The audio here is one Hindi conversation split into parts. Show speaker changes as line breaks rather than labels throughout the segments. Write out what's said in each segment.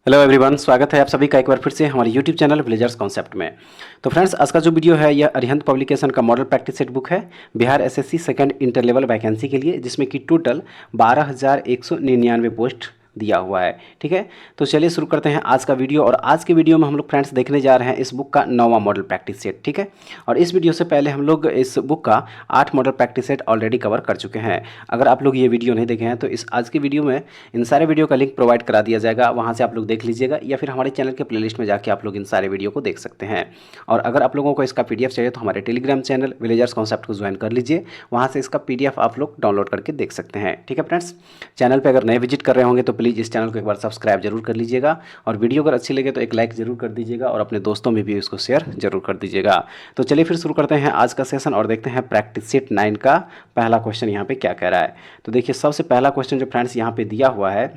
हेलो एवरीवन, स्वागत है आप सभी का एक बार फिर से हमारे यूट्यूब चैनल विलेजर्स कॉन्सेप्ट में। तो फ्रेंड्स, आज का जो वीडियो है यह अरिहंत पब्लिकेशन का मॉडल प्रैक्टिस सेट बुक है Bihar SSC second inter level vacancy के लिए, जिसमें कि टोटल 12,199 पोस्ट दिया हुआ है। ठीक है, तो चलिए शुरू करते हैं आज का वीडियो। और आज के वीडियो में हम लोग फ्रेंड्स देखने जा रहे हैं इस बुक का 9वां मॉडल प्रैक्टिस सेट। ठीक है, और इस वीडियो से पहले हम लोग इस बुक का 8 model practice set already cover कर चुके हैं। अगर आप लोग ये वीडियो नहीं देखे हैं तो इस आज की वीडियो में इन सारे वीडियो का लिंक प्रोवाइड करा दिया जाएगा, वहाँ से आप लोग देख लीजिएगा, या फिर हमारे चैनल के प्लेलिस्ट में जाके आप लोग इन सारे वीडियो को देख सकते हैं। और अगर आप लोगों को इसका पीडीएफ चाहिए तो हमारे टेलीग्राम चैनल विलेजर्स कॉन्सेप्ट को ज्वाइन कर लीजिए, वहाँ से इसका पीडीएफ आप लोग डाउनलोड करके देख सकते हैं। ठीक है फ्रेंड्स, चैनल पर अगर नए विजिट कर रहे होंगे तो प्लीज़ इस चैनल को एक बार सब्सक्राइब जरूर कर लीजिएगा, और वीडियो अगर अच्छी लगे तो एक लाइक जरूर कर दीजिएगा, और अपने दोस्तों में भी इसको शेयर जरूर कर दीजिएगा। तो चलिए फिर शुरू करते हैं आज का सेशन और देखते हैं प्रैक्टिस सेट 9 का पहला क्वेश्चन यहाँ पे क्या कह रहा है। तो देखिए, सबसे पहला क्वेश्चन जो फ्रेंड्स यहाँ पे दिया हुआ है,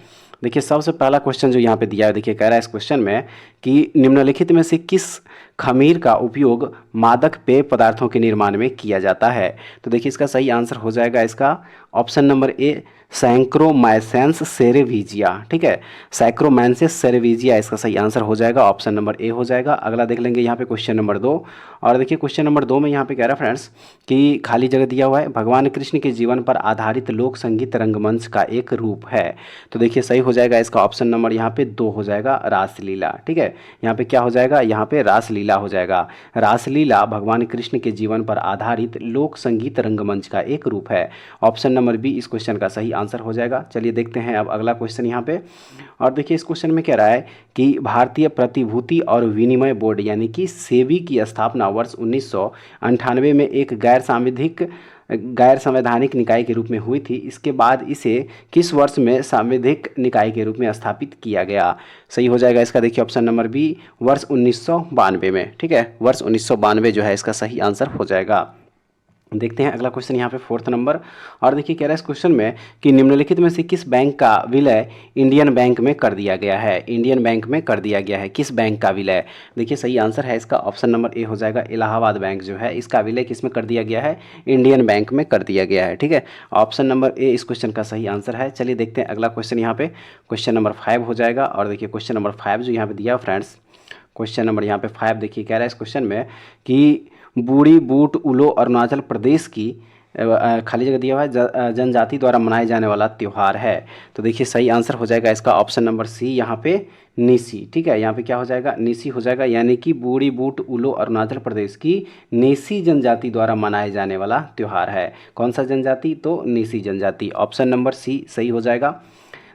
देखिए सबसे पहला क्वेश्चन जो यहाँ पे दिया है, देखिए कह रहा है इस क्वेश्चन में कि निम्नलिखित में से किस खमीर का उपयोग मादक पेय पदार्थों के निर्माण में किया जाता है। तो देखिए इसका सही आंसर हो जाएगा इसका ऑप्शन नंबर ए, सैंक्रोमाइसेंस सेरेविजिया। ठीक है, सैक्रोमैंसिस सेरेविजिया इसका सही आंसर हो जाएगा, ऑप्शन नंबर ए हो जाएगा। अगला देख लेंगे यहाँ पे क्वेश्चन नंबर 2। और देखिए क्वेश्चन नंबर 2 में यहाँ पे कह रहा है फ्रेंड्स कि खाली जगह दिया हुआ है, भगवान कृष्ण के जीवन पर आधारित लोक संगीत रंगमंच का एक रूप है। तो देखिए सही हो जाएगा इसका ऑप्शन नंबर यहाँ पे 2 हो जाएगा, रासलीला। ठीक है, यहाँ पे क्या हो जाएगा, यहाँ पे रासलीला हो जाएगा। रासलीला भगवान कृष्ण के जीवन पर आधारित लोक संगीत रंगमंच का एक रूप है। ऑप्शन नंबर बी इस क्वेश्चन का सही आंसर हो जाएगा। चलिए देखते हैं अब अगला क्वेश्चन यहाँ पे। और देखिए इस क्वेश्चन में कह रहा है कि भारतीय प्रतिभूति और विनिमय बोर्ड यानी कि सेबी की स्थापना वर्ष 1998 में एक गैर संवैधानिक निकाय के रूप में हुई थी। इसके बाद इसे किस वर्ष में संवैधानिक निकाय के रूप में स्थापित किया गया। सही हो जाएगा इसका, देखिए ऑप्शन नंबर बी, वर्ष 1992 में। ठीक है, वर्ष 1992 जो है इसका सही आंसर हो जाएगा। देखते हैं अगला क्वेश्चन यहाँ पे 4th नंबर। और देखिए कह रहा है इस क्वेश्चन में कि निम्नलिखित में से किस बैंक का विलय इंडियन बैंक में कर दिया गया है। इंडियन बैंक में कर दिया गया है, किस बैंक का विलय। देखिए सही आंसर है इसका ऑप्शन नंबर ए हो जाएगा, इलाहाबाद बैंक जो है इसका विलय किस में कर दिया गया है, इंडियन बैंक में कर दिया गया है। ठीक है, ऑप्शन नंबर ए इस क्वेश्चन का सही आंसर है। चलिए देखते हैं अगला क्वेश्चन यहाँ पे क्वेश्चन नंबर 5 हो जाएगा। और देखिए क्वेश्चन नंबर 5 जो यहाँ पे दिया फ्रेंड्स, क्वेश्चन नंबर यहाँ पे 5 देखिए कह रहा है इस क्वेश्चन में कि बूढ़ी बूट उलो अरुणाचल प्रदेश की खाली जगह दिया हुआ है जनजाति द्वारा मनाए जाने वाला त्यौहार है। तो देखिए सही आंसर हो जाएगा इसका ऑप्शन नंबर सी, यहाँ पे नीसी। ठीक है, यहाँ पे क्या हो जाएगा, नीसी हो जाएगा, यानी कि बूढ़ी बूट उलो अरुणाचल प्रदेश की नीसी जनजाति द्वारा मनाए जाने वाला त्यौहार है। कौन सा जनजाति, तो नीसी जनजाति। ऑप्शन नंबर सी सही हो जाएगा।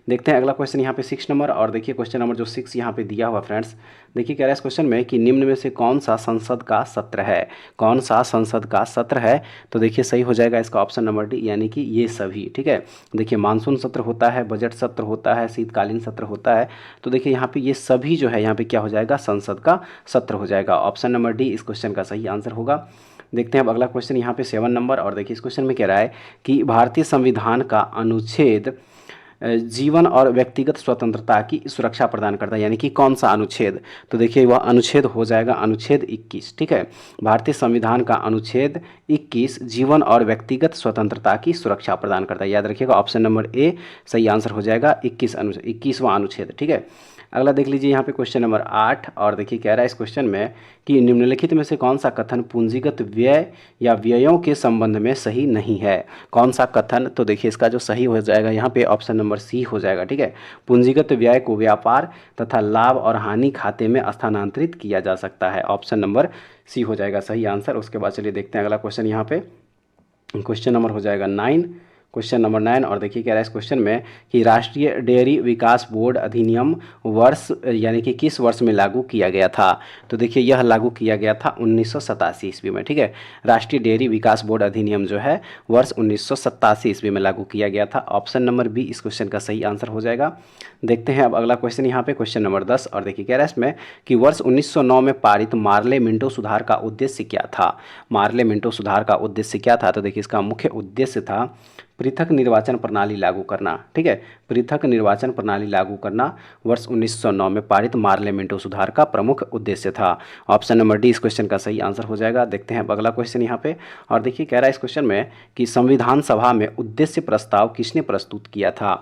देखते हैं अगला क्वेश्चन यहाँ पे 6 नंबर। और देखिए क्वेश्चन नंबर जो 6 यहाँ पे दिया हुआ फ्रेंड्स, देखिए कह रहा है इस क्वेश्चन में कि निम्न में से कौन सा संसद का सत्र है। कौन सा संसद का सत्र है। तो देखिए सही हो जाएगा इसका ऑप्शन नंबर डी, यानी कि ये सभी। ठीक है, देखिए मानसून सत्र होता है, बजट सत्र होता है, शीतकालीन सत्र होता है। तो देखिए यहाँ पे ये सभी जो है यहाँ पे क्या हो जाएगा, संसद का सत्र हो जाएगा। ऑप्शन नंबर डी इस क्वेश्चन का सही आंसर होगा। देखते हैं अब अगला क्वेश्चन यहाँ पे 7 नंबर। और देखिए इस क्वेश्चन में कह रहा है कि भारतीय संविधान का अनुच्छेद जीवन और व्यक्तिगत स्वतंत्रता की सुरक्षा प्रदान करता है, यानी कि कौन सा अनुच्छेद। तो देखिए वह अनुच्छेद हो जाएगा अनुच्छेद 21। ठीक है, भारतीय संविधान का अनुच्छेद 21 जीवन और व्यक्तिगत स्वतंत्रता की सुरक्षा प्रदान करता है। याद रखिएगा ऑप्शन नंबर ए सही आंसर हो जाएगा, 21वां अनुच्छेद। ठीक है, अगला देख लीजिए यहाँ पे क्वेश्चन नंबर 8। और देखिए कह रहा है इस क्वेश्चन में कि निम्नलिखित में से कौन सा कथन पूंजीगत व्यय या व्ययों के संबंध में सही नहीं है। कौन सा कथन, तो देखिए इसका जो सही हो जाएगा यहाँ पे ऑप्शन नंबर सी हो जाएगा। ठीक है, पूंजीगत व्यय को व्यापार तथा लाभ और हानि खाते में स्थानांतरित किया जा सकता है। ऑप्शन नंबर सी हो जाएगा सही आंसर। उसके बाद चलिए देखते हैं अगला क्वेश्चन यहाँ पे क्वेश्चन नंबर हो जाएगा 9, क्वेश्चन नंबर 9। और देखिए कह रहा है इस क्वेश्चन में कि राष्ट्रीय डेयरी विकास बोर्ड अधिनियम वर्ष यानी कि किस वर्ष में लागू किया गया था। तो देखिए यह लागू किया गया था 1987 ईस्वी में। ठीक है, राष्ट्रीय डेयरी विकास बोर्ड अधिनियम जो है वर्ष 1987 ईस्वी में लागू किया गया था। ऑप्शन नंबर बी इस क्वेश्चन का सही आंसर हो जाएगा। देखते हैं अब अगला क्वेश्चन यहाँ पे क्वेश्चन नंबर 10। और देखिए कह रहा है इसमें कि वर्ष 1909 में पारित मार्ले मिंटो सुधार का उद्देश्य क्या था। मार्ले मिंटो सुधार का उद्देश्य क्या था। तो देखिए इसका मुख्य उद्देश्य था पृथक निर्वाचन प्रणाली लागू करना। ठीक है, पृथक निर्वाचन प्रणाली लागू करना वर्ष 1909 में पारित मार्ले मिंटो सुधार का प्रमुख उद्देश्य था। ऑप्शन नंबर डी इस क्वेश्चन का सही आंसर हो जाएगा। देखते हैं अगला क्वेश्चन यहाँ पे। और देखिए कह रहा है इस क्वेश्चन में कि संविधान सभा में उद्देश्य प्रस्ताव किसने प्रस्तुत किया था।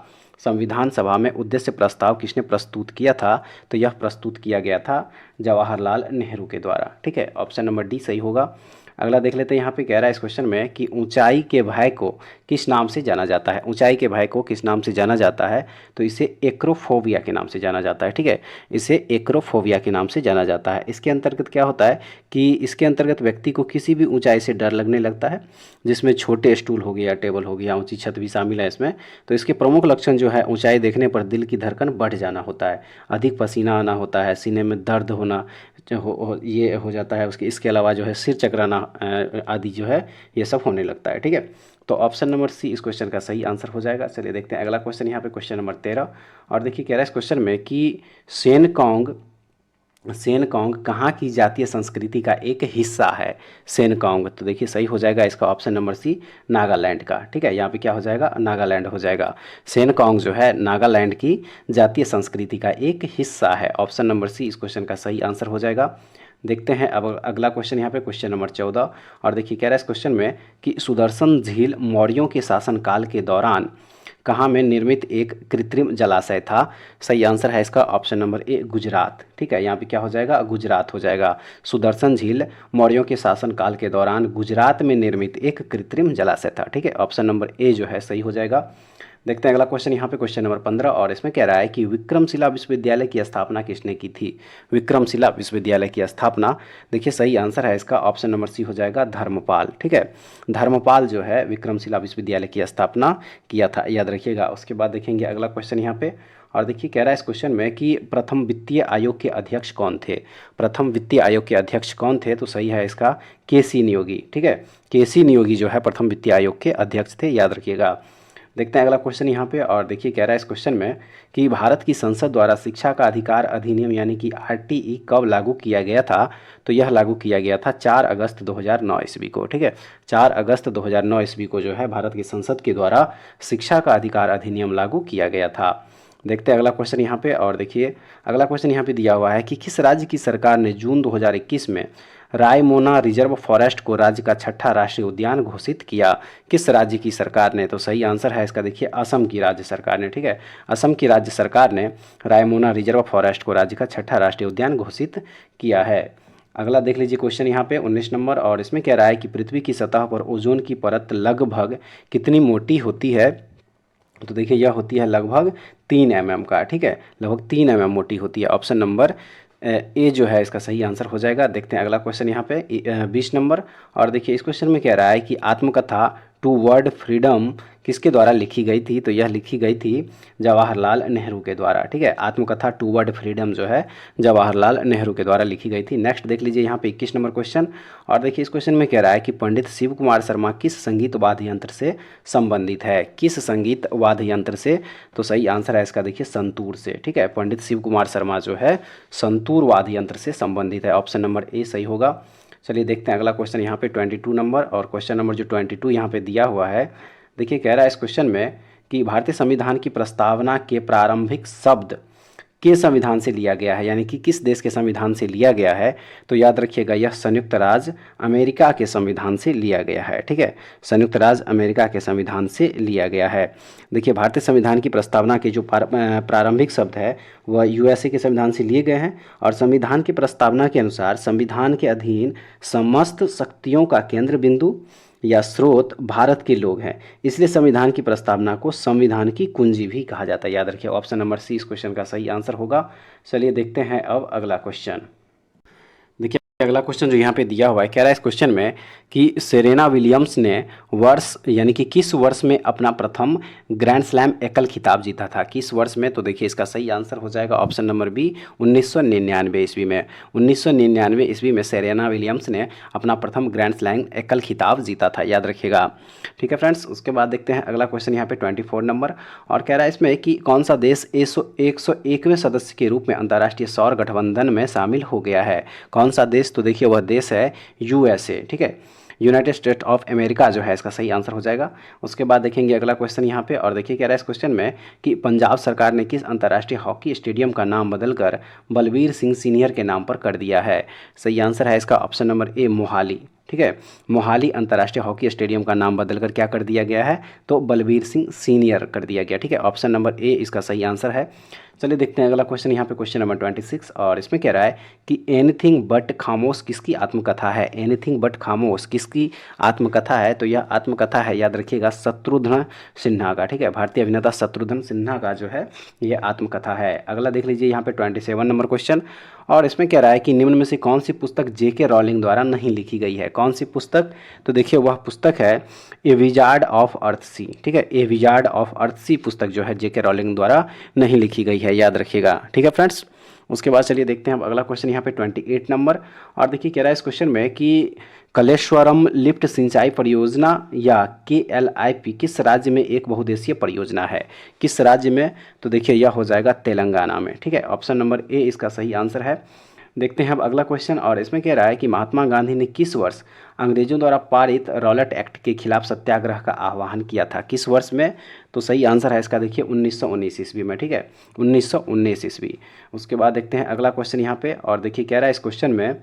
संविधान सभा में उद्देश्य प्रस्ताव किसने प्रस्तुत किया था? तो यह प्रस्तुत किया गया था जवाहरलाल नेहरू के द्वारा। ठीक है, ऑप्शन नंबर डी सही होगा। अगला देख लेते हैं, यहाँ पे कह रहा है इस क्वेश्चन में कि ऊंचाई के भय को किस नाम से जाना जाता है? ऊंचाई के भय को किस नाम से जाना जाता है? तो इसे एक्रोफोबिया के नाम से जाना जाता है। ठीक है, इसे एक्रोफोबिया के नाम से जाना जाता है। इसके अंतर्गत क्या होता है कि इसके अंतर्गत व्यक्ति को किसी भी ऊंचाई से डर लगने लगता है, जिसमें छोटे स्टूल हो गया, टेबल हो गया, ऊंची छत भी शामिल है इसमें। तो इसके प्रमुख लक्षण जो है, ऊंचाई देखने पर दिल की धड़कन बढ़ जाना होता है, अधिक पसीना आना होता है, सीने में दर्द होना ये हो जाता है उसके। इसके अलावा जो है सिर चकराना आदि जो है ये सब होने लगता है। ठीक है, तो ऑप्शन नंबर सी इस क्वेश्चन का सही आंसर हो जाएगा। चलिए देखते हैं अगला क्वेश्चन, यहाँ पे क्वेश्चन नंबर 13। और देखिए कह रहा है इस क्वेश्चन में कि सेनकांग कहाँ की जातीय संस्कृति का एक हिस्सा है? सेनकांग, तो देखिए सही हो जाएगा इसका ऑप्शन नंबर सी, नागालैंड का। ठीक है, यहाँ पे क्या हो जाएगा? नागालैंड हो जाएगा। सेनकांग जो है नागालैंड की जातीय संस्कृति का एक हिस्सा है। ऑप्शन नंबर सी इस क्वेश्चन का सही आंसर हो जाएगा। देखते हैं अब अगला क्वेश्चन, यहाँ पे क्वेश्चन नंबर 14। और देखिए कह रहा है इस क्वेश्चन में कि सुदर्शन झील मौर्यों के शासनकाल के दौरान कहाँ में निर्मित एक कृत्रिम जलाशय था? सही आंसर है इसका ऑप्शन नंबर ए, गुजरात। ठीक है, यहाँ पे क्या हो जाएगा? गुजरात हो जाएगा। सुदर्शन झील मौर्यों के शासनकाल के दौरान गुजरात में निर्मित एक कृत्रिम जलाशय था। ठीक है, ऑप्शन नंबर ए जो है सही हो जाएगा। देखते हैं अगला क्वेश्चन, यहाँ पे क्वेश्चन नंबर 15। और इसमें कह रहा है कि विक्रमशिला विश्वविद्यालय की स्थापना किसने की थी? विक्रमशिला विश्वविद्यालय की स्थापना, देखिए सही आंसर है इसका ऑप्शन नंबर सी हो जाएगा, धर्मपाल। ठीक है, धर्मपाल जो है विक्रमशिला विश्वविद्यालय की स्थापना किया था, याद रखिएगा। उसके बाद देखेंगे अगला क्वेश्चन यहाँ पे। और देखिए कह रहा है इस क्वेश्चन में कि प्रथम वित्तीय आयोग के अध्यक्ष कौन थे? प्रथम वित्तीय आयोग के अध्यक्ष कौन थे? तो सही है इसका के.सी. नियोगी। ठीक है, के.सी. नियोगी जो है प्रथम वित्तीय आयोग के अध्यक्ष थे, याद रखिएगा। देखते हैं अगला क्वेश्चन यहाँ पे। और देखिए कह रहा है इस क्वेश्चन में कि भारत की संसद द्वारा शिक्षा का अधिकार अधिनियम यानी कि आरटीई कब लागू किया गया था? तो यह लागू किया गया था 4 अगस्त 2009 ईस्वी को। ठीक है, 4 अगस्त 2009 ईस्वी को जो है भारत की संसद के द्वारा शिक्षा का अधिकार अधिनियम लागू किया गया था। देखते हैं अगला क्वेश्चन यहाँ पे। और देखिए अगला क्वेश्चन यहाँ पे दिया हुआ है कि किस राज्य की सरकार ने जून 2021 में रायमोना रिजर्व फॉरेस्ट को राज्य का 6ठा राष्ट्रीय उद्यान घोषित किया? किस राज्य की सरकार ने? तो सही आंसर है इसका देखिए असम की राज्य सरकार ने। ठीक है, असम की राज्य सरकार ने रायमोना रिजर्व फॉरेस्ट को राज्य का 6ठा राष्ट्रीय उद्यान घोषित किया है। अगला देख लीजिए क्वेश्चन यहाँ पे 19 नंबर। और इसमें कह रहा है कि पृथ्वी की सतह पर ओजोन की परत लगभग कितनी मोटी होती है? तो देखिए यह होती है लगभग 3 mm का। ठीक है, लगभग 3 mm मोटी होती है। ऑप्शन नंबर ए जो है इसका सही आंसर हो जाएगा। देखते हैं अगला क्वेश्चन यहाँ पे 20 नंबर। और देखिए इस क्वेश्चन में कह रहा है कि आत्मकथा टू वर्ड फ्रीडम किसके द्वारा लिखी गई थी? तो यह लिखी गई थी जवाहरलाल नेहरू के द्वारा। ठीक है, आत्मकथा टू वर्ड फ्रीडम जो है जवाहरलाल नेहरू के द्वारा लिखी गई थी। नेक्स्ट देख लीजिए यहाँ पे 21 नंबर क्वेश्चन। और देखिए इस क्वेश्चन में कह रहा है कि पंडित शिव कुमार शर्मा किस संगीत वाद्य यंत्र से संबंधित है? किस संगीत वाद्य यंत्र से? तो सही आंसर है इसका देखिए संतूर से। ठीक है, पंडित शिव कुमार शर्मा जो है संतूर वाद्य यंत्र से संबंधित है। ऑप्शन नंबर ए सही होगा। चलिए देखते हैं अगला क्वेश्चन यहाँ पे 22 नंबर। और क्वेश्चन नंबर जो 22 यहाँ पे दिया हुआ है, देखिए कह रहा है इस क्वेश्चन में कि भारतीय संविधान की प्रस्तावना के प्रारंभिक शब्द के संविधान से लिया गया है, यानी कि किस देश के संविधान से लिया गया है? तो याद रखिएगा यह संयुक्त राज्य अमेरिका के संविधान से लिया गया है। ठीक है, संयुक्त राज्य अमेरिका के संविधान से लिया गया है। देखिए भारतीय संविधान की प्रस्तावना के जो प्रारंभिक शब्द है वह यूएसए के संविधान से लिए गए हैं। और संविधान की प्रस्तावना के अनुसार संविधान के अधीन समस्त शक्तियों का केंद्र बिंदु या स्रोत भारत के लोग हैं, इसलिए संविधान की प्रस्तावना को संविधान की कुंजी भी कहा जाता है। याद रखिए ऑप्शन नंबर सी इस क्वेश्चन का सही आंसर होगा। चलिए देखते हैं अब अगला क्वेश्चन। देखिए अगला क्वेश्चन जो यहाँ पे दिया हुआ है, कह रहा है इस क्वेश्चन में कि सेरेना विलियम्स ने वर्ष यानी कि किस वर्ष में अपना प्रथम ग्रैंड स्लैम एकल खिताब जीता था? किस वर्ष में? तो देखिए इसका सही आंसर हो जाएगा ऑप्शन नंबर बी 1999 ईस्वी में। 1999 ईस्वी में सेरेना विलियम्स ने अपना प्रथम ग्रैंड स्लैम एकल खिताब जीता था, याद रखिएगा। ठीक है फ्रेंड्स, उसके बाद देखते हैं अगला क्वेश्चन यहाँ पे 24 नंबर। और कह रहा है इसमें कि कौन सा देश 101वें सदस्य के रूप में अंतर्राष्ट्रीय सौर गठबंधन में शामिल हो गया है? कौन सा देश? तो देखिए वह देश है यूएसए। ठीक है, यूनाइटेड स्टेट ऑफ अमेरिका जो है इसका सही आंसर हो जाएगा। उसके बाद देखेंगे अगला क्वेश्चन यहाँ पे। और देखिए कह रहा है इस क्वेश्चन में कि पंजाब सरकार ने किस अंतर्राष्ट्रीय हॉकी स्टेडियम का नाम बदलकर बलबीर सिंह सीनियर के नाम पर कर दिया है? सही आंसर है इसका ऑप्शन नंबर ए मोहाली। ठीक है। मोहाली अंतर्राष्ट्रीय हॉकी स्टेडियम का नाम बदलकर क्या कर दिया गया है, तो बलबीर सिंह सीनियर कर दिया गया, ठीक है। ऑप्शन नंबर ए इसका सही आंसर है। चलिए देखते हैं अगला क्वेश्चन, यहाँ पे क्वेश्चन नंबर 26 और इसमें कह रहा है कि एनीथिंग बट खामोश किसकी आत्मकथा है। एनीथिंग बट खामोश किसकी आत्मकथा है, तो यह आत्मकथा है, याद रखिएगा, शत्रुघ्न सिन्हा का, ठीक है। भारतीय अभिनेता शत्रुघ्न सिन्हा का जो है यह आत्मकथा है। अगला देख लीजिए यहाँ पे 27 नंबर क्वेश्चन और इसमें कह रहा है कि निम्न में से कौन सी पुस्तक जेके रॉलिंग द्वारा नहीं लिखी गई है। कौन सी पुस्तक, तो देखिए वह पुस्तक है ए विजार्ड ऑफ अर्थसी, ठीक है। ए विजार्ड ऑफ अर्थसी पुस्तक जो है जेके रॉलिंग द्वारा नहीं लिखी गई है, याद रखिएगा, ठीक है फ्रेंड्स। उसके बाद चलिए देखते हैं अब अगला क्वेश्चन यहाँ पे 28 नंबर और देखिए कह रहा है इस क्वेश्चन में कि कलेश्वरम लिफ्ट सिंचाई परियोजना या KLIP किस राज्य में एक बहुउद्देशीय परियोजना है। किस राज्य में, तो देखिए यह हो जाएगा तेलंगाना में, ठीक है। ऑप्शन नंबर ए इसका सही आंसर है। देखते हैं अब अगला क्वेश्चन और इसमें कह रहा है कि महात्मा गांधी ने किस वर्ष अंग्रेजों द्वारा पारित रॉलेट एक्ट के खिलाफ सत्याग्रह का आह्वान किया था। किस वर्ष में, तो सही आंसर है इसका देखिए 1919 ईस्वी में, ठीक है, 1919 ईस्वी। उसके बाद देखते हैं अगला क्वेश्चन यहाँ पे और देखिए कह रहा है इस क्वेश्चन में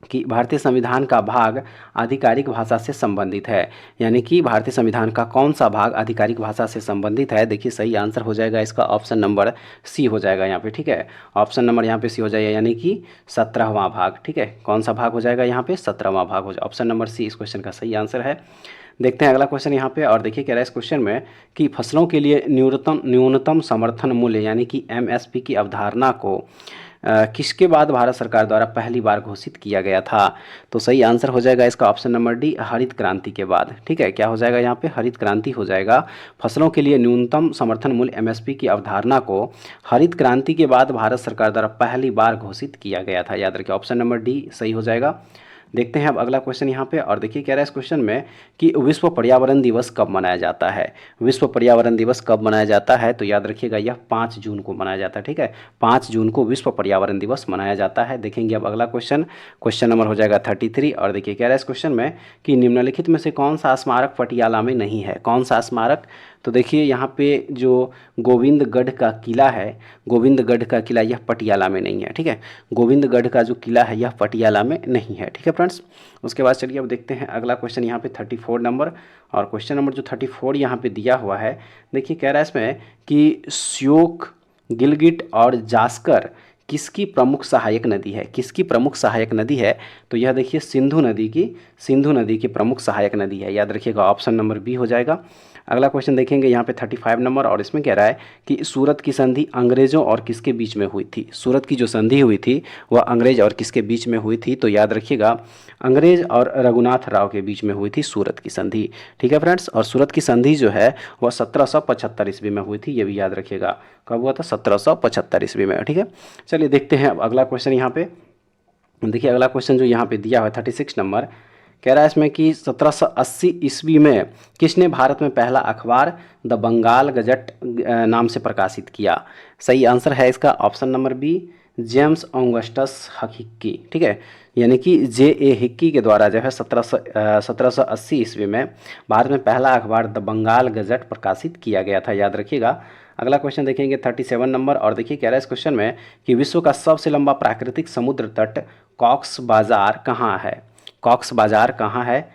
कि भारतीय संविधान का भाग आधिकारिक भाषा से संबंधित है, यानी कि भारतीय संविधान का कौन सा भाग आधिकारिक भाषा से संबंधित है। देखिए सही आंसर हो जाएगा इसका ऑप्शन नंबर सी हो जाएगा यहाँ पे, ठीक है। ऑप्शन नंबर यहाँ पे सी हो जाएगा, यानी कि 17वां भाग, ठीक है। कौन सा भाग हो जाएगा यहाँ पे, 17वां भाग हो जाएगा। ऑप्शन नंबर सी इस क्वेश्चन का सही आंसर है। देखते हैं अगला क्वेश्चन यहाँ पे और देखिए कह रहा है इस क्वेश्चन में कि फसलों के लिए न्यूनतम समर्थन मूल्य यानी कि MSP की अवधारणा को किसके बाद भारत सरकार द्वारा पहली बार घोषित किया गया था, तो सही आंसर हो जाएगा इसका ऑप्शन नंबर डी, हरित क्रांति के बाद, ठीक है। क्या हो जाएगा यहाँ पे, हरित क्रांति हो जाएगा। फसलों के लिए न्यूनतम समर्थन मूल्य MSP की अवधारणा को हरित क्रांति के बाद भारत सरकार द्वारा पहली बार घोषित किया गया था, याद रखिए ऑप्शन नंबर डी सही हो जाएगा। देखते हैं अब अगला क्वेश्चन यहाँ पे और देखिए कह रहा है इस क्वेश्चन में कि विश्व पर्यावरण दिवस कब मनाया जाता है। विश्व पर्यावरण दिवस कब मनाया जाता है, तो याद रखिएगा यह 5 जून को मनाया जाता है, ठीक है। 5 जून को विश्व पर्यावरण दिवस मनाया जाता है। देखेंगे अब अगला क्वेश्चन, क्वेश्चन नंबर हो जाएगा 33 और देखिए कह रहा है इस क्वेश्चन में कि निम्नलिखित में से कौन सा स्मारक पटियाला में नहीं है। कौन सा स्मारक, तो देखिए यहाँ पे जो गोविंदगढ़ का किला है, गोविंदगढ़ का किला यह पटियाला में नहीं है, ठीक है। गोविंदगढ़ का जो किला है यह पटियाला में नहीं है, ठीक है फ्रेंड्स। उसके बाद चलिए अब देखते हैं अगला क्वेश्चन यहाँ पे 34 नंबर और क्वेश्चन नंबर जो 34 यहाँ पे दिया हुआ है, देखिए कह रहा है इसमें कि श्योक, गिलगिट और जास्कर किसकी प्रमुख सहायक नदी है। किसकी प्रमुख सहायक नदी है, तो यह देखिए सिंधु नदी की प्रमुख सहायक नदी है, याद रखिएगा ऑप्शन नंबर बी हो जाएगा। अगला क्वेश्चन देखेंगे यहाँ पे 35 नंबर और इसमें कह रहा है कि सूरत की संधि अंग्रेजों और किसके बीच में हुई थी। सूरत की जो संधि हुई थी वह अंग्रेज और किसके बीच में हुई थी, तो याद रखिएगा अंग्रेज और रघुनाथ राव के बीच में हुई थी सूरत की संधि, ठीक है फ्रेंड्स। और सूरत की संधि जो है वह 1775 ईस्वी में हुई थी, ये भी याद रखिएगा कब हुआ था, 1775 ईस्वी में, ठीक है। चलिए देखते हैं अब अगला क्वेश्चन यहाँ पे। देखिए अगला क्वेश्चन जो यहाँ पे दिया हुआ है 36 नंबर कह रहा है इसमें कि 1780 ईस्वी में किसने भारत में पहला अखबार द बंगाल गजट नाम से प्रकाशित किया। सही आंसर है इसका option number B, James Augustus Hicky, ठीक है। यानी कि J.A. हिक्की के द्वारा जो है 1780 ईस्वी में भारत में पहला अखबार द बंगाल गजट प्रकाशित किया गया था, याद रखिएगा। अगला क्वेश्चन देखेंगे 37 नंबर और देखिए कह रहा है इस क्वेश्चन में कि विश्व का सबसे लंबा प्राकृतिक समुद्र तट कॉक्स बाजार कहाँ है। कॉक्स बाजार कहाँ है,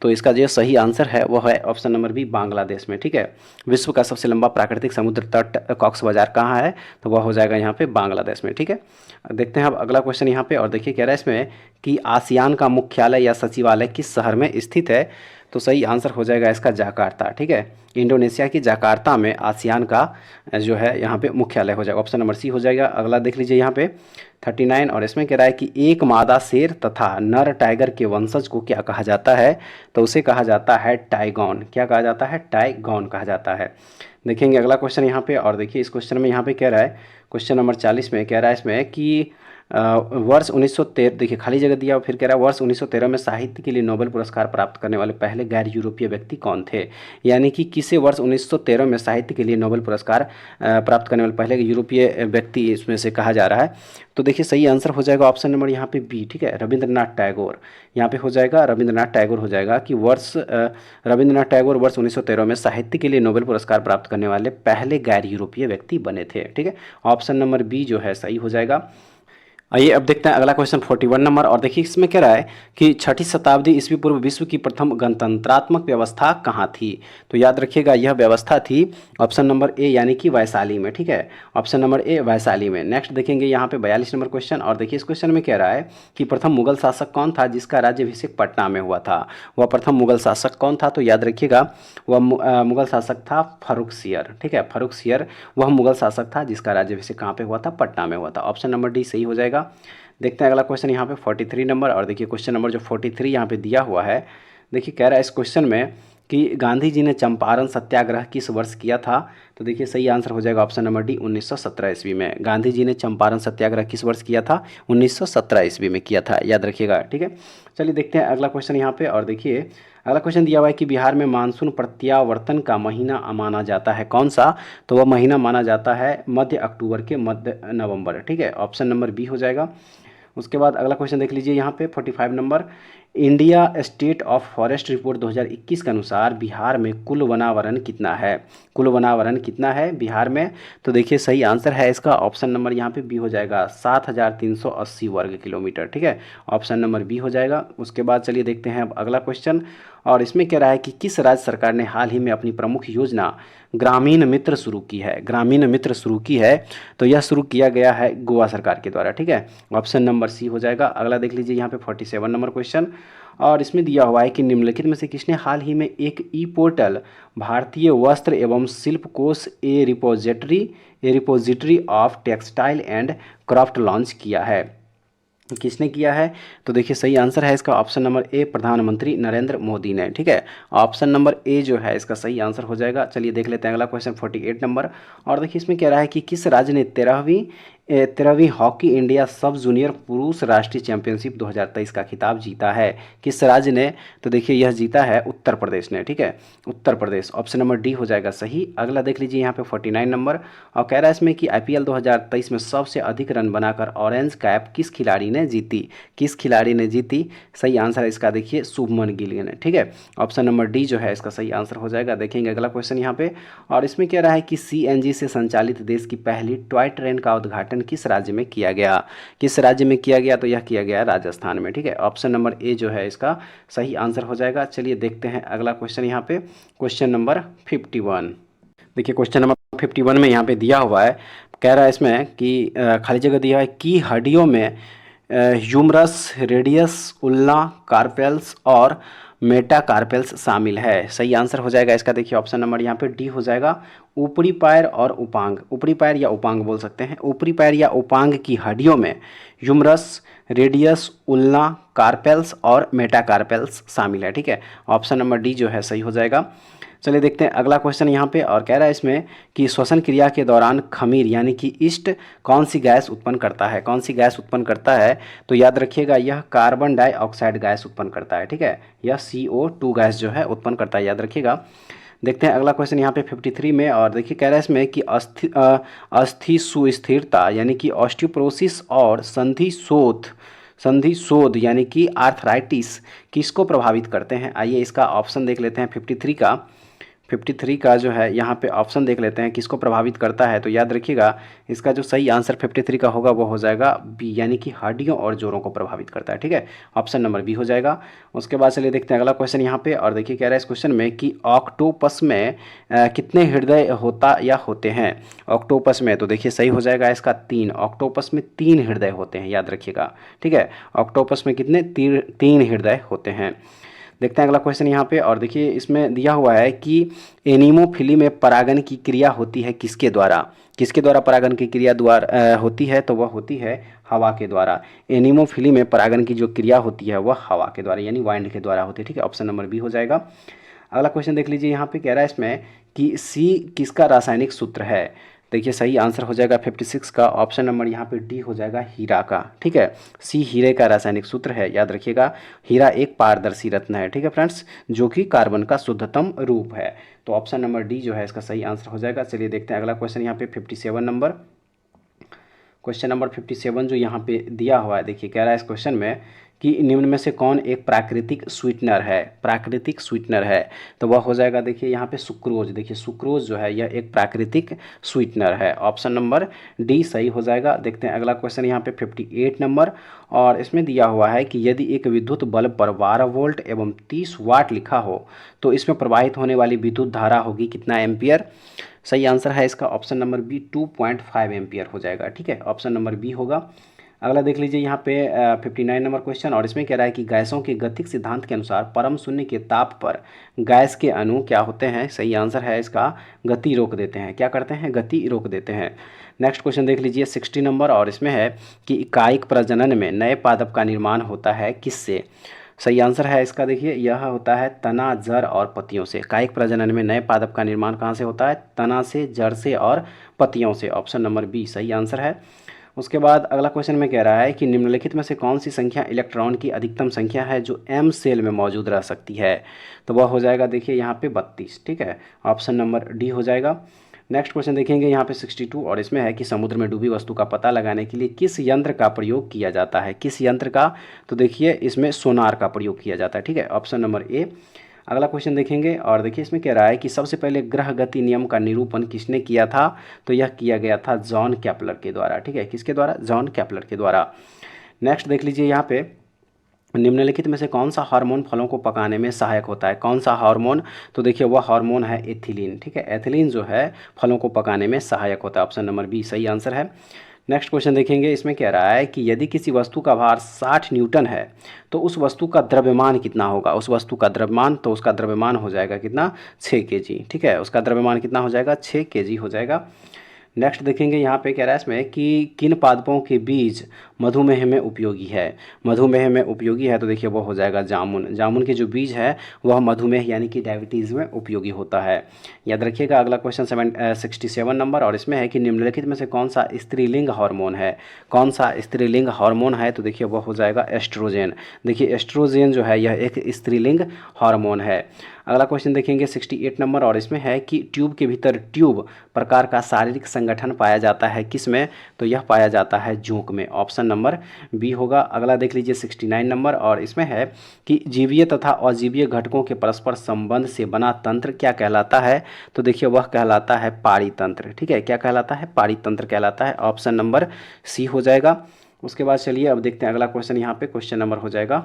तो इसका जो सही आंसर है वो है ऑप्शन नंबर बी, बांग्लादेश में, ठीक है। विश्व का सबसे लंबा प्राकृतिक समुद्र तट कॉक्स बाजार कहाँ है, तो वह हो जाएगा यहाँ पे बांग्लादेश में, ठीक है। देखते हैं अब अगला क्वेश्चन यहाँ पे और देखिए कह रहा है इसमें कि आसियान का मुख्यालय या सचिवालय किस शहर में स्थित है, तो सही आंसर हो जाएगा इसका जाकार्ता, ठीक है। इंडोनेशिया की जाकार्ता में आसियान का जो है यहाँ पे मुख्यालय हो जाएगा, ऑप्शन नंबर सी हो जाएगा। अगला देख लीजिए यहाँ पे 39 और इसमें कह रहा है कि एक मादा शेर तथा नर टाइगर के वंशज को क्या कहा जाता है, तो उसे कहा जाता है टाइगॉन। क्या कहा जाता है, टाइगॉन कहा जाता है। देखेंगे अगला क्वेश्चन यहाँ पे और देखिए इस क्वेश्चन में यहाँ पे कह रहा है क्वेश्चन नंबर 40 में कह रहा है इसमें कि वर्ष 1913, देखिए खाली जगह दिया, फिर कह रहा है वर्ष 1913 में साहित्य के लिए नोबेल पुरस्कार प्राप्त करने वाले पहले गैर यूरोपीय व्यक्ति कौन थे। यानी कि किसे वर्ष 1913 में साहित्य के लिए नोबेल पुरस्कार प्राप्त करने वाले पहले यूरोपीय व्यक्ति इसमें से कहा जा रहा है, तो देखिए सही आंसर हो जाएगा ऑप्शन नंबर यहाँ पे बी, ठीक है, रविंद्रनाथ टैगोर। यहाँ पे हो जाएगा रविंद्रनाथ टैगोर हो जाएगा कि रविंद्रनाथ टैगोर वर्ष 1913 में साहित्य के लिए नोबेल पुरस्कार प्राप्त करने वाले पहले गैर यूरोपीय व्यक्ति बने थे, ठीक है। ऑप्शन नंबर बी जो है सही हो जाएगा। आइए अब देखते हैं अगला क्वेश्चन 41 नंबर। और देखिए इसमें कह रहा है कि 6ठी शताब्दी ईस्वी पूर्व विश्व की प्रथम गणतंत्रात्मक व्यवस्था कहाँ थी। तो याद रखिएगा यह व्यवस्था थी ऑप्शन नंबर ए यानी कि वैशाली में। ठीक है, ऑप्शन नंबर ए वैशाली में। नेक्स्ट देखेंगे यहाँ पे 42 नंबर क्वेश्चन। और देखिए इस क्वेश्चन में कह रहा है कि प्रथम मुगल शासक कौन था जिसका राज्याभिषेक पटना में हुआ था। वह प्रथम मुगल शासक कौन था, तो याद रखिएगा वह मुगल शासक था फर्रुखसियर। ठीक है, फर्रुखसियर वह मुगल शासक था जिसका राज्याभिषेक कहाँ पे हुआ था, पटना में हुआ था। ऑप्शन नंबर डी सही हो जाएगा। देखते हैं अगला क्वेश्चन यहाँ पे 43 नंबर। और देखिए क्वेश्चन नंबर जो 43 यहाँ पे दिया हुआ है, देखिए कह रहा है इस क्वेश्चन में कि गांधी जी ने चंपारण सत्याग्रह किस वर्ष किया था। तो देखिए सही आंसर हो जाएगा ऑप्शन नंबर डी 1917 ईस्वी में। गांधी जी ने चंपारण सत्याग्रह किस वर्ष किया था, 1917 ईस्वी में किया था, याद रखिएगा। ठीक है, चलिए देखते हैं अगला क्वेश्चन यहाँ पे। और देखिए अगला क्वेश्चन दिया हुआ है कि बिहार में मानसून प्रत्यावर्तन का महीना माना जाता है कौन सा। तो वह महीना माना जाता है मध्य अक्टूबर के मध्य नवंबर। ठीक है, ऑप्शन नंबर बी हो जाएगा। उसके बाद अगला क्वेश्चन देख लीजिए यहाँ पे 45 number. India state of forest report 2021 के अनुसार बिहार में कुल वनावरण कितना है। कुल वनावरण कितना है बिहार में, तो देखिए सही आंसर है इसका ऑप्शन नंबर यहाँ पे बी हो जाएगा 7380 वर्ग किलोमीटर। ठीक है, ऑप्शन नंबर बी हो जाएगा। उसके बाद चलिए देखते हैं अब अगला क्वेश्चन। और इसमें कह रहा है कि किस राज्य सरकार ने हाल ही में अपनी प्रमुख योजना ग्रामीण मित्र शुरू की है। ग्रामीण मित्र शुरू की है, तो यह शुरू किया गया है गोवा सरकार के द्वारा। ठीक है, ऑप्शन नंबर सी हो जाएगा। अगला देख लीजिए यहाँ पे 47 नंबर क्वेश्चन। और इसमें दिया हुआ है कि निम्नलिखित में से किसने हाल ही में एक ई पोर्टल भारतीय वस्त्र Evam Shilp Kosh a repository of textile and craft launch किया है। किसने किया है, तो देखिए सही आंसर है इसका ऑप्शन नंबर ए प्रधानमंत्री नरेंद्र मोदी ने। ठीक है, ऑप्शन नंबर ए जो है इसका सही आंसर हो जाएगा। चलिए देख लेते हैं अगला क्वेश्चन 48 नंबर। और देखिए इसमें कह रहा है कि किस राज्य ने 13वीं हॉकी इंडिया सब जूनियर पुरुष राष्ट्रीय चैंपियनशिप 2023 का खिताब जीता है। किस राज्य ने, तो देखिए यह जीता है उत्तर प्रदेश ने। ठीक है, Uttar Pradesh, option number D हो जाएगा सही। अगला देख लीजिए यहाँ पे 49 नंबर। और कह रहा है इसमें कि आईपीएल 2023 में सबसे अधिक रन बनाकर ऑरेंज कैप किस खिलाड़ी ने जीती। किस खिलाड़ी ने जीती, सही आंसर है इसका देखिए शुभमन गिल ने। ठीक है, ऑप्शन नंबर डी जो है इसका सही आंसर हो जाएगा। देखेंगे अगला क्वेश्चन यहाँ पे। और इसमें कह रहा है कि सीएनजी से संचालित देश की पहली टॉय ट्रेन का उद्घाटन किस राज्य में किया गया। किस राज्य में किया गया, तो यह किया गया राजस्थान में। ठीक है, ऑप्शन नंबर ए जो है इसका सही आंसर हो जाएगा। चलिए देखते हैं अगला क्वेश्चन यहाँ पे, क्वेश्चन नंबर 51। देखिए क्वेश्चन नंबर 51 में यहाँ पे दिया हुआ है, कह रहा है इसमें कि खाली जगह दिया है कि हड्डियों में ह्यूमरस, रेडियस, उल्ना, कार्पेल्स और मेटाकार्पेल्स शामिल है। सही आंसर हो जाएगा इसका देखिए ऑप्शन नंबर यहाँ पे डी हो जाएगा। ऊपरी पैर और उपांग, ऊपरी पैर या उपांग बोल सकते हैं, ऊपरी पैर या उपांग की हड्डियों में ह्यूमरस, रेडियस, उल्ना, कार्पेल्स और मेटाकार्पेल्स शामिल है। ठीक है, ऑप्शन नंबर डी जो है सही हो जाएगा। चलिए देखते हैं अगला क्वेश्चन यहाँ पे। और कह रहा है इसमें कि श्वसन क्रिया के दौरान खमीर यानी कि ईस्ट कौन सी गैस उत्पन्न करता है। कौन सी गैस उत्पन्न करता है, तो याद रखिएगा यह कार्बन डाइऑक्साइड गैस उत्पन्न करता है। ठीक है, यह CO2 गैस जो है उत्पन्न करता है, याद रखिएगा। देखते हैं अगला क्वेश्चन यहाँ पे 53 में। और देखिए कह रहा है इसमें कि अस्थि सुस्थिरता यानी कि ऑस्टियोपोरोसिस और संधि शोध यानी कि आर्थराइटिस किसको प्रभावित करते हैं। आइए इसका ऑप्शन देख लेते हैं 53 का जो है यहाँ पे ऑप्शन देख लेते हैं किसको प्रभावित करता है। तो याद रखिएगा इसका जो सही आंसर 53 का होगा वो हो जाएगा बी, यानी कि हड्डियों और जोड़ों को प्रभावित करता है। ठीक है, ऑप्शन नंबर बी हो जाएगा। उसके बाद चलिए देखते हैं अगला क्वेश्चन यहाँ पे। और देखिए कह रहा है इस क्वेश्चन में कि ऑक्टोपस में कितने हृदय होता या होते हैं। ऑक्टोपस में, तो देखिए सही हो जाएगा इसका 3। ऑक्टोपस में 3 हृदय होते हैं, याद रखिएगा। ठीक है, ऑक्टोपस में कितने, 3 हृदय होते हैं। देखते हैं अगला क्वेश्चन यहाँ पे। और देखिए इसमें दिया हुआ है कि एनीमोफिली में परागन की क्रिया होती है किसके द्वारा। किसके द्वारा परागन की क्रिया द्वारा होती है, तो वह होती है हवा के द्वारा। एनीमोफिली में परागन की जो क्रिया होती है वह हवा के द्वारा यानी वाइंड के द्वारा होती है। ठीक है, ऑप्शन नंबर बी हो जाएगा। अगला क्वेश्चन देख लीजिए यहाँ पे। कह रहा है इसमें कि सी किसका रासायनिक सूत्र है। देखिए सही आंसर हो जाएगा 56 का, ऑप्शन नंबर यहाँ पे डी हो जाएगा हीरा का। ठीक है, सी हीरे का रासायनिक सूत्र है, याद रखिएगा। हीरा एक पारदर्शी रत्न है। ठीक है फ्रेंड्स, जो कि कार्बन का शुद्धतम रूप है। तो ऑप्शन नंबर डी जो है इसका सही आंसर हो जाएगा। चलिए देखते हैं अगला क्वेश्चन यहाँ पे 57 नंबर। क्वेश्चन नंबर 57 जो यहाँ पे दिया हुआ है, देखिए कह रहा है इस क्वेश्चन में कि निम्न में से कौन एक प्राकृतिक स्वीटनर है, प्राकृतिक स्वीटनर है। तो वह हो जाएगा देखिए यहाँ पे सुक्रोज। देखिए सुक्रोज जो है यह एक प्राकृतिक स्वीटनर है। ऑप्शन नंबर डी सही हो जाएगा। देखते हैं अगला क्वेश्चन यहाँ पे 58 नंबर, और इसमें दिया हुआ है कि यदि एक विद्युत बल्ब पर 12 वोल्ट एवं 30 वाट लिखा हो तो इसमें प्रवाहित होने वाली विद्युत धारा होगी कितना एम्पियर। सही आंसर है इसका ऑप्शन नंबर बी 2.5 एम्पियर हो जाएगा। ठीक है, ऑप्शन नंबर बी होगा। अगला देख लीजिए यहाँ पे 59 नंबर क्वेश्चन, और इसमें कह रहा है कि गैसों के गतिक सिद्धांत के अनुसार परम शून्य के ताप पर गैस के अणु क्या होते हैं। सही आंसर है इसका गति रोक देते हैं। क्या करते हैं, गति रोक देते हैं। नेक्स्ट क्वेश्चन देख लीजिए 60 नंबर, और इसमें है कि इकाइक प्रजनन में नए पादप का निर्माण होता है किससे। सही आंसर है इसका देखिए यह होता है तना, जड़ और पत्तियों से। कायिक प्रजनन में नए पादप का निर्माण कहाँ से होता है, तना से, जड़ से और पत्तियों से। ऑप्शन नंबर बी सही आंसर है। उसके बाद अगला क्वेश्चन में कह रहा है कि निम्नलिखित में से कौन सी संख्या इलेक्ट्रॉन की अधिकतम संख्या है जो एम सेल में मौजूद रह सकती है। तो वह हो जाएगा देखिए यहाँ पे 32। ठीक है, ऑप्शन नंबर डी हो जाएगा। नेक्स्ट क्वेश्चन देखेंगे यहाँ पे 62, और इसमें है कि समुद्र में डूबी वस्तु का पता लगाने के लिए किस यंत्र का प्रयोग किया जाता है, किस यंत्र का। तो देखिए इसमें सोनार का प्रयोग किया जाता है। ठीक है, ऑप्शन नंबर ए। अगला क्वेश्चन देखेंगे, और देखिए इसमें कह रहा है कि सबसे पहले ग्रह गति नियम का निरूपण किसने किया था। तो यह किया गया था जॉन केपलर के द्वारा। ठीक है, किसके द्वारा, जॉन केपलर के द्वारा। नेक्स्ट देख लीजिए यहाँ पे निम्नलिखित में से कौन सा हार्मोन फलों को पकाने में सहायक होता है। कौन सा हार्मोन, तो देखिए वह हार्मोन है एथिलीन। ठीक है, एथिलीन जो है फलों को पकाने में सहायक होता है। ऑप्शन नंबर बी सही आंसर है। नेक्स्ट क्वेश्चन देखेंगे, इसमें कह रहा है कि यदि किसी वस्तु का भार 60 न्यूटन है तो उस वस्तु का द्रव्यमान कितना होगा। उस वस्तु का द्रव्यमान, तो उसका द्रव्यमान हो जाएगा कितना, 6 kg। ठीक है, उसका द्रव्यमान कितना हो जाएगा, 6 kg हो जाएगा। नेक्स्ट देखेंगे यहाँ पे कह रहा है इसमें कि किन पादपों के बीज मधुमेह में उपयोगी है। मधुमेह में उपयोगी है तो देखिए वो हो जाएगा जामुन। जामुन के जो बीज है वह मधुमेह यानी कि डायबिटीज़ में उपयोगी होता है। याद रखिएगा। अगला क्वेश्चन 67 नंबर, और इसमें है कि निम्नलिखित में से कौन सा स्त्रीलिंग हार्मोन है। कौन सा स्त्रीलिंग हार्मोन है, तो देखिए वह हो जाएगा एस्ट्रोजेन। देखिए एस्ट्रोजेन जो है यह एक स्त्रीलिंग हार्मोन है। अगला क्वेश्चन देखेंगे 68 नंबर, और इसमें है कि ट्यूब के भीतर ट्यूब प्रकार का शारीरिक संगठन पाया जाता है किस में। तो यह पाया जाता है जोंक में। ऑप्शन नंबर बी होगा। अगला देख लीजिए 69 नंबर, और इसमें है कि जीवीय तथा अजीवीय घटकों के परस्पर संबंध से बना तंत्र क्या कहलाता है। तो देखिए वह कहलाता है पारितंत्र। ठीक है, क्या कहलाता है, पारितंत्र कहलाता है। ऑप्शन नंबर सी हो जाएगा। उसके बाद चलिए अब देखते हैं अगला क्वेश्चन। यहाँ पे क्वेश्चन नंबर हो जाएगा,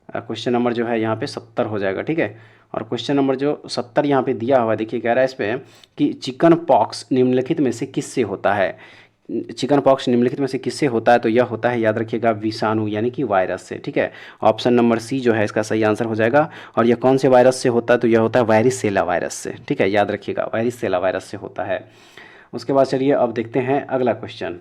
क्वेश्चन नंबर जो है यहाँ पे 70 हो जाएगा। ठीक है, और क्वेश्चन नंबर जो 70 यहाँ पे दिया हुआ है, देखिए कह रहा है इस पर कि चिकन पॉक्स निम्नलिखित में से किससे होता है। चिकन पॉक्स निम्नलिखित में से किससे होता है, तो यह होता है, याद रखिएगा, विषाणु यानी कि वायरस से। ठीक है, ऑप्शन नंबर सी जो है इसका सही आंसर हो जाएगा। और यह कौन से वायरस से होता है, तो यह होता है वायरिसेला वायरस से। ठीक है, याद रखिएगा, वायरिसेला वायरस से होता है। उसके बाद चलिए अब देखते हैं अगला क्वेश्चन।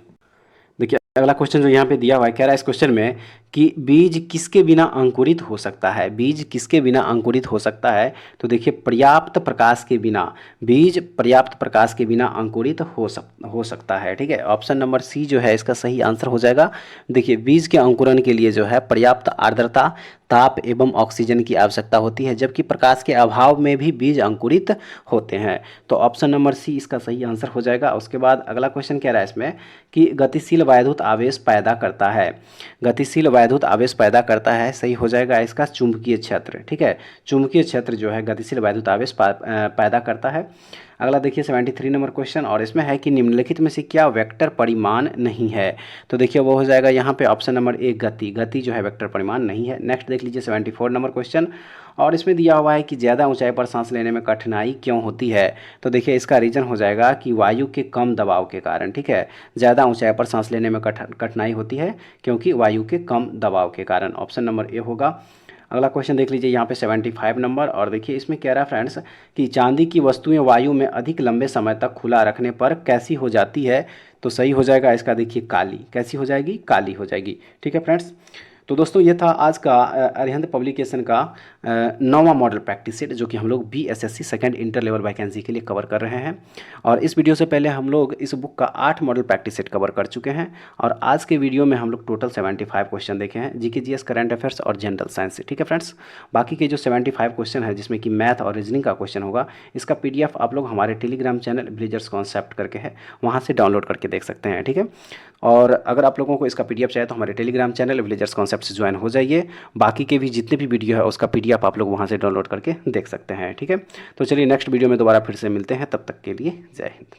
देखिए अगला क्वेश्चन जो यहाँ पे दिया हुआ है, कह रहा है इस क्वेश्चन में कि बीज किसके बिना अंकुरित हो सकता है। बीज किसके बिना अंकुरित हो सकता है, तो देखिए पर्याप्त प्रकाश के बिना। बीज पर्याप्त प्रकाश के बिना अंकुरित हो सकता है। ठीक है, ऑप्शन नंबर सी जो है इसका सही आंसर हो जाएगा। देखिए बीज के अंकुरन के लिए जो है पर्याप्त आर्द्रता, ताप एवं ऑक्सीजन की आवश्यकता होती है, जबकि प्रकाश के अभाव में भी बीज अंकुरित होते हैं। तो ऑप्शन नंबर सी इसका सही आंसर हो जाएगा। उसके बाद अगला क्वेश्चन कह रहा है इसमें कि गतिशील वैद्युत आवेश पैदा करता है। गतिशील वैद्युत आवेश पैदा करता है, सही हो जाएगा इसका चुंबकीय क्षेत्र। ठीक है, चुंबकीय क्षेत्र जो है गतिशील वैद्युत आवेश पैदा करता है। अगला देखिए 73 नंबर क्वेश्चन, और इसमें है कि निम्नलिखित में से क्या वेक्टर परिमाण नहीं है। तो देखिए वो हो जाएगा यहाँ पे ऑप्शन नंबर ए गति। गति जो है वेक्टर परिमाण नहीं है। नेक्स्ट देख लीजिए 74 नंबर क्वेश्चन, और इसमें दिया हुआ है कि ज़्यादा ऊंचाई पर सांस लेने में कठिनाई क्यों होती है। तो देखिए इसका रीज़न हो जाएगा कि वायु के कम दबाव के कारण। ठीक है, ज़्यादा ऊंचाई पर सांस लेने में कठिनाई होती है क्योंकि वायु के कम दबाव के कारण। ऑप्शन नंबर ए होगा। अगला क्वेश्चन देख लीजिए यहाँ पे 75 नंबर, और देखिए इसमें कह रहा है फ्रेंड्स कि चांदी की वस्तुएं वायु में अधिक लंबे समय तक खुला रखने पर कैसी हो जाती है। तो सही हो जाएगा इसका देखिए काली। कैसी हो जाएगी, काली हो जाएगी। ठीक है फ्रेंड्स, तो दोस्तों ये था आज का अरिहंत पब्लिकेशन का 9वां मॉडल प्रैक्टिस सेट, जो कि हम लोग BSSC second inter level vacancy के लिए कवर कर रहे हैं। और इस वीडियो से पहले हम लोग इस बुक का 8 मॉडल प्रैक्टिस सेट कवर कर चुके हैं। और आज के वीडियो में हम लोग टोटल 75 क्वेश्चन देखे हैं, GK GS करंट अफेयर्स और जनरल साइंस से। ठीक है फ्रेंड्स, बाकी के जो 75 क्वेश्चन है जिसमें कि मैथ और रीजनिंग का क्वेश्चन होगा, इसका PDF आप लोग हमारे टेलीग्राम चैनल विलेजर्स कॉन्सेप्ट करके है, वहाँ से डाउनलोड करके देख सकते हैं। ठीक है, और अगर आप लोगों को इसका PDF चाहिए तो हमारे टेलीग्राम चैनल विलेजर्स कॉन्सेप्ट से ज्वाइन हो जाइए। बाकी के भी जितने भी वीडियो है उसका PDF आप लोग वहाँ से डाउनलोड करके देख सकते हैं। ठीक है, तो चलिए नेक्स्ट वीडियो में दोबारा फिर से मिलते हैं, तब तक के लिए जय हिंद।